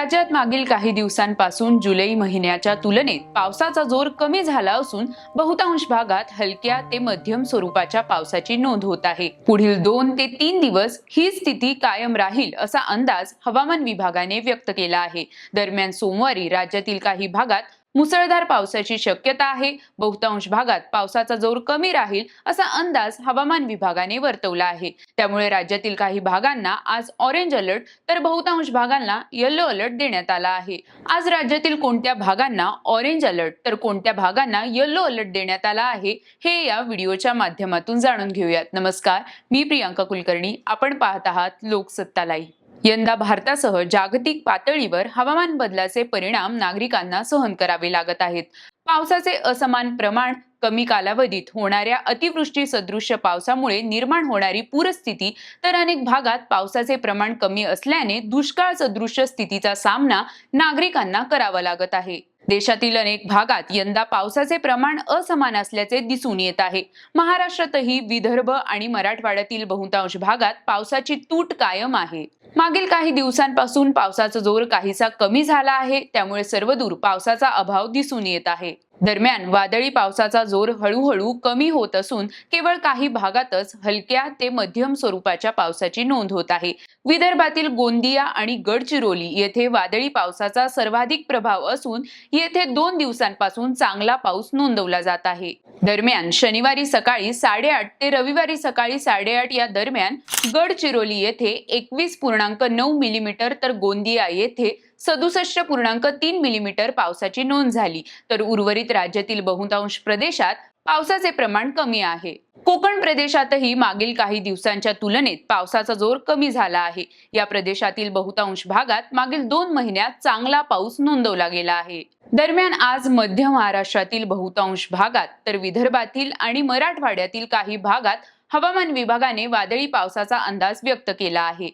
राज्यात मागील काही दिवसांपासून जुलै महिन्याच्या तुलनेत पावसाचा जोर कमी झाला असून बहुतांश भागात हलक्या ते मध्यम स्वरूपाच्या पावसाची नोंद होत आहे। पुढील 2 ते 3 दिवस ही स्थिती कायम राहील असा अंदाज हवामान विभागाने व्यक्त केला आहे। दरम्यान सोमवारी राज्यातील काही भागात मुसळधार पावसाची शक्यता आहे। बहुतांश भागात पावसाचा जोर कमी राहील असा अंदाज हवामान विभागाने वर्तवला आहे। त्यामुळे राज्यातील काही भागांना आज ऑरेंज अलर्ट तर बहुतांश भागांना येलो अलर्ट देण्यात आला आहे। आज राज्यातील कोणत्या भागांना ऑरेंज अलर्ट तर कोणत्या भागांना येलो अलर्ट देण्यात आला आहे हे या व्हिडिओच्या माध्यमातून जाणून घेऊयात। नमस्कार, मी प्रियांका कुलकर्णी, आपण पाहत आहात लोकसत्ता लाईव्ह। यंदा भारतासह जागतिक पातळीवर हवामान बदलाचे परिणाम नागरिकांना सहन करावे लागत आहेत। पावसाचे असमान प्रमाण, कमी कालावधीत होणाऱ्या अतिवृष्टी सदृश्य पावसामुळे निर्माण होणारी पूरस्थिती, तर अनेक भागात पावसाचे प्रमाण कमी असल्याने दुष्काळ सदृश्य स्थितीचा सामना नागरिकांना करावा लागत आहे। देशातील अनेक भागात यंदा पावसाचे प्रमाण असमान असल्याचे दिसून येत आहे। महाराष्ट्रातही विदर्भ आणि मराठवाड्यातील बहुतांश भागात पावसाची तूट कायम आहे। मागील काही दिवसांपासून पावसाचा जोर काहीसा कमी झाला आहे, त्यामुळे सर्वदूर पावसाचा अभाव दिसून येत आहे। दरम्यान वादळी पावसाचा जोर हळूहळू कमी होत असून केवळ काही भागातच हलक्या ते मध्यम स्वरूपाच्या पावसाची नोंद होत आहे। विदर्भातील गोंदिया आणि गडचिरोली येथे वादळी पावसाचा सर्वाधिक प्रभाव असून येथे 2 दिवसांपासून चांगला पाऊस नोंदवला जात आहे। दरम्यान शनिवारी सकाळी 8:30 ते रविवारी सकाळी 8:30 या दरम्यान गडचिरोली येथे 21.9 मिलीमीटर तर गोंदिया येथे 67.3 मिलीमीटर पावसाची नोंद झाली, तर उर्वरित राज्यातील बहुतांश प्रदेशात पावसाचे प्रमाण कमी आहे। कोकण प्रदेशातही मागील काही दिवसांच्या तुलनेत पावसाचा जोर कमी झाला आहे। या प्रदेशातील बहुतांश भागात मागील 2 महिन्यात चांगला पाऊस नोंदवला गेला आहे। दरम्यान आज मध्य महाराष्ट्रातील बहुतांश भागात तर विदर्भातील आणि मराठवाड्यातील काही भागात हवामान विभागाने वादळी पावसाचा अंदाज व्यक्त केला आहे।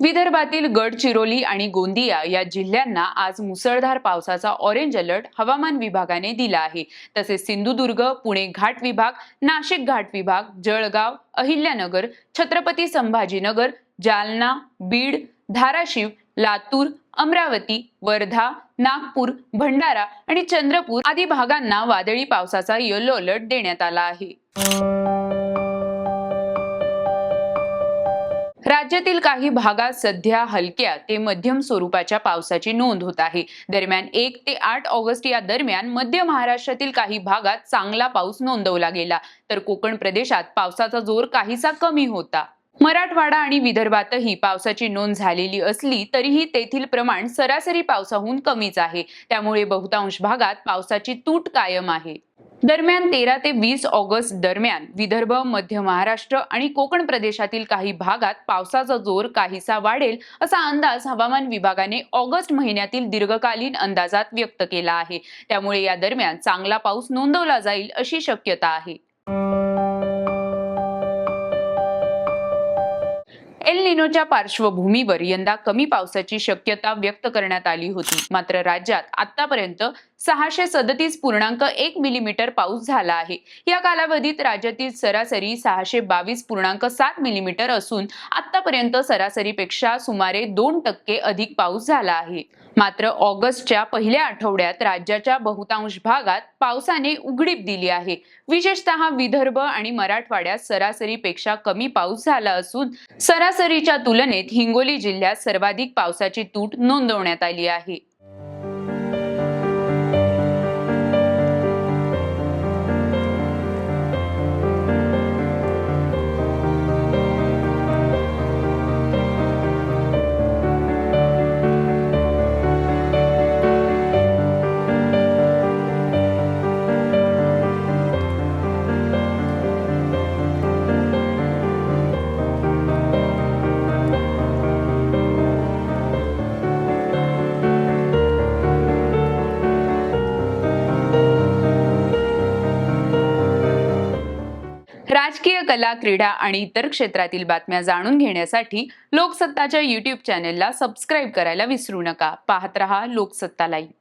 विदर्भातील गडचिरोली आणि गोंदिया या जिल्ह्यांना आज मुसळधार पावसाचा ऑरेंज अलर्ट हवामान विभागाने दिला आहे। तसेच सिंधुदुर्ग, पुणे घाट विभाग, नाशिक घाट विभाग, जळगाव, अहिल्यानगर, छत्रपती संभाजीनगर, जालना, बीड, धाराशिव, लातूर, अमरावती, वर्धा, नागपूर, भंडारा आणि चंद्रपूर आदी भागांना वादळी पावसाचा येलो अलर्ट देण्यात आला आहे। राज्यातील काही भागात सध्या हलक्या ते मध्यम स्वरूपाच्या पावसाची नोंद होत आहे। दरम्यान 1 ते 8 ऑगस्ट या दरम्यान मध्य महाराष्ट्रातील काही भागात चांगला पाऊस नोंदवला गेला, तर कोकण प्रदेशात पावसाचा जोर काहीसा कमी होता। मराठवाडा आणि विदर्भातही पावसाची नोंद झालेली असली तरीही तेथील प्रमाण सरासरी पावसाहून कमीच आहे। त्यामुळे बहुतांश भागात पावसाची तूट कायम आहे। दरम्यान 13 ते 20 ऑगस्ट दरम्यान विदर्भ, मध्य महाराष्ट्र आणि कोकण प्रदेशातील काही भागात पावसाचा जोर काहीसा वाढेल असा अंदाज हवामान विभागाने ऑगस्ट महिन्यातील दीर्घकालीन अंदाजात व्यक्त केला आहे। त्यामुळे या दरम्यान चांगला पाऊस नोंदवला जाईल अशी शक्यता आहे। एल निनोच्या पार्श्वभूमीवर यंदा कमी पावसाची शक्यता व्यक्त करण्यात आली होती, मात्र राज्यात आतापर्यंत 637.1 मिलीमीटर पाऊस झाला आहे। या कालावधीत राज्यातील सरासरी 622.7 मिलीमीटर असून आतापर्यंत सरासरीपेक्षा सुमारे 2% अधिक पाऊस झाला आहे। मात्र ऑगस्टच्या पहिल्या आठवड्यात राज्याच्या बहुतांश भागात पावसाने उघडीप दिली आहे। विशेषतः विदर्भ आणि मराठवाड्यात सरासरीपेक्षा कमी पाऊस झाला असून सरासरीच्या तुलनेत हिंगोली जिल्ह्यात सर्वाधिक पावसाची तूट नोंदवण्यात आली आहे। राजकीय, कला, क्रीडा आणि इतर क्षेत्रातील बातम्या जाणून घेण्यासाठी लोकसत्ताच्या YouTube चॅनेलला सबस्क्राईब करायला विसरू नका। पाहत रहा लोकसत्ता लाईव्ह।